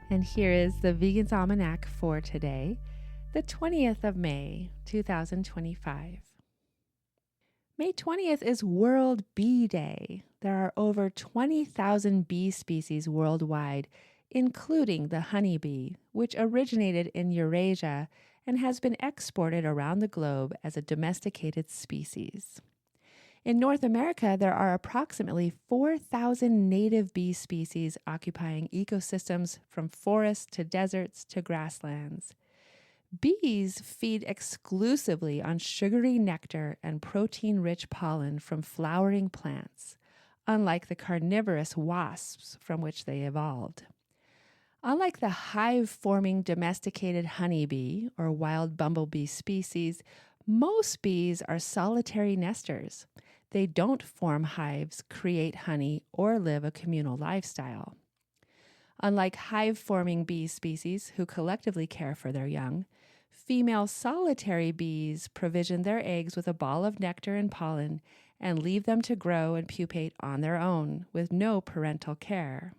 And here is the Vegan's Almanac for today, the 20th of May, 2025. May 20th is World Bee Day. There are over 20,000 bee species worldwide, including the honeybee, which originated in Eurasia and has been exported around the globe as a domesticated species. In North America, there are approximately 4,000 native bee species occupying ecosystems from forests to deserts to grasslands. Bees feed exclusively on sugary nectar and protein-rich pollen from flowering plants, unlike the carnivorous wasps from which they evolved. Unlike the hive-forming domesticated honeybee or wild bumblebee species, most bees are solitary nesters. They don't form hives, create honey, or live a communal lifestyle. Unlike hive-forming bee species who collectively care for their young, female solitary bees provision their eggs with a ball of nectar and pollen and leave them to grow and pupate on their own with no parental care.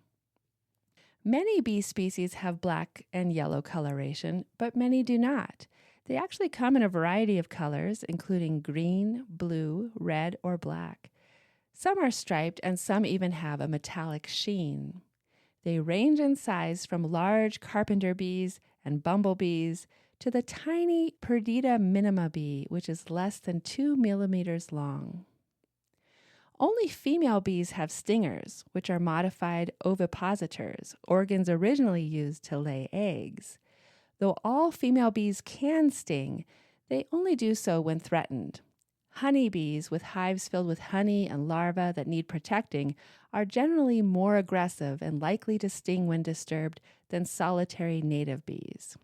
Many bee species have black and yellow coloration, but many do not. They actually come in a variety of colors, including green, blue, red, or black. Some are striped and some even have a metallic sheen. They range in size from large carpenter bees and bumblebees to the tiny Perdita minima bee, which is less than 2 millimeters long. Only female bees have stingers, which are modified ovipositors, organs originally used to lay eggs. Though all female bees can sting, they only do so when threatened. Honeybees with hives filled with honey and larvae that need protecting are generally more aggressive and likely to sting when disturbed than solitary native bees.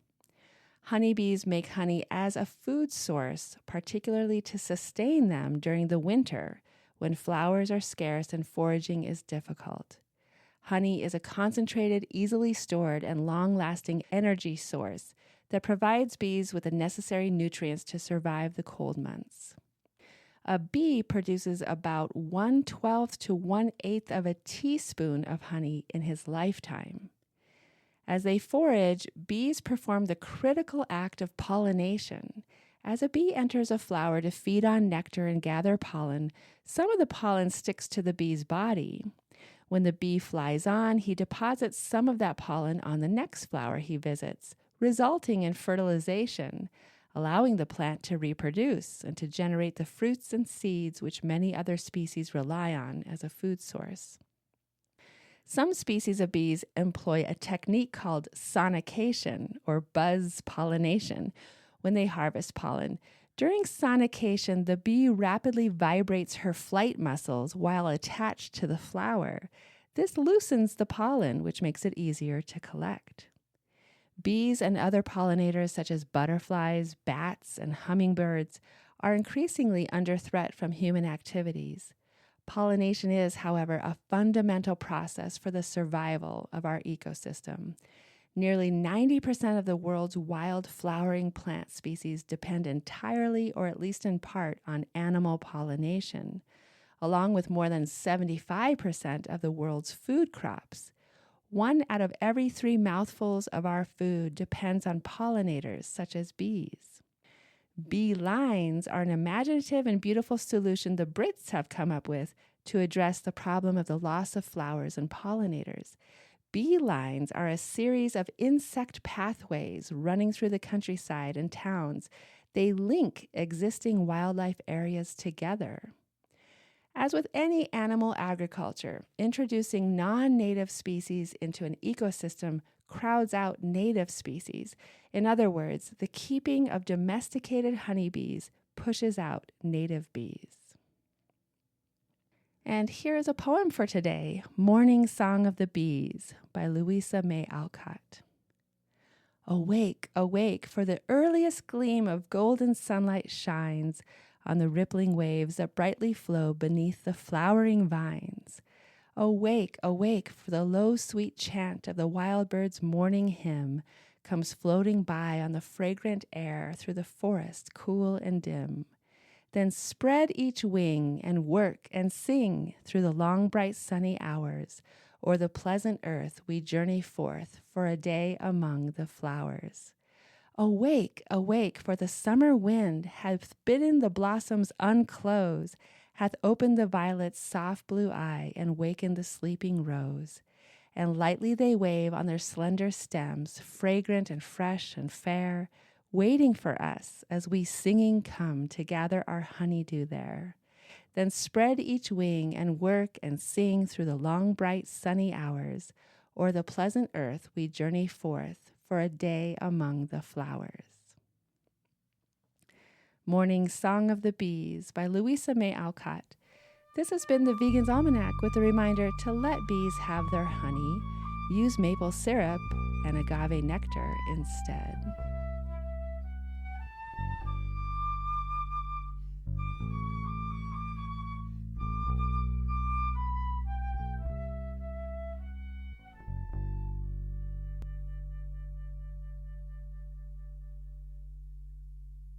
Honeybees make honey as a food source, particularly to sustain them during the winter when flowers are scarce and foraging is difficult. Honey is a concentrated, easily stored, and long-lasting energy source that provides bees with the necessary nutrients to survive the cold months. A bee produces about 1/12 to 1/8 of a teaspoon of honey in his lifetime. As they forage, bees perform the critical act of pollination. As a bee enters a flower to feed on nectar and gather pollen, some of the pollen sticks to the bee's body. When the bee flies on, he deposits some of that pollen on the next flower he visits, resulting in fertilization, allowing the plant to reproduce and to generate the fruits and seeds which many other species rely on as a food source. Some species of bees employ a technique called sonication or buzz pollination when they harvest pollen. During sonication, the bee rapidly vibrates her flight muscles while attached to the flower. This loosens the pollen, which makes it easier to collect. Bees and other pollinators such as butterflies, bats, and hummingbirds are increasingly under threat from human activities. Pollination is, however, a fundamental process for the survival of our ecosystem. Nearly 90% of the world's wild flowering plant species depend entirely or at least in part on animal pollination, along with more than 75% of the world's food crops. 1 out of every 3 mouthfuls of our food depends on pollinators such as bees. Bee lines are an imaginative and beautiful solution the Brits have come up with to address the problem of the loss of flowers and pollinators. Bee lines are a series of insect pathways running through the countryside and towns. They link existing wildlife areas together. As with any animal agriculture, introducing non-native species into an ecosystem crowds out native species. In other words, the keeping of domesticated honeybees pushes out native bees. And here is a poem for today, Morning Song of the Bees by Louisa Alcott. Awake, awake, for the earliest gleam of golden sunlight shines on the rippling waves that brightly flow beneath the flowering vines. Awake, awake, for the low sweet chant of the wild bird's morning hymn comes floating by on the fragrant air through the forest cool and dim. Then spread each wing and work and sing through the long bright sunny hours, O'er the pleasant earth we journey forth for a day among the flowers. Awake, awake, for the summer wind hath bidden the blossoms unclose, hath opened the violet's soft blue eye, and wakened the sleeping rose. And lightly they wave on their slender stems, fragrant and fresh and fair, waiting for us as we singing come to gather our honeydew there. Then spread each wing and work and sing through the long, bright, sunny hours. O'er the pleasant earth we journey forth for a day among the flowers. Morning Song of the Bees by Louisa Alcott. This has been the Vegan's Almanac with a reminder to let bees have their honey, use maple syrup and agave nectar instead.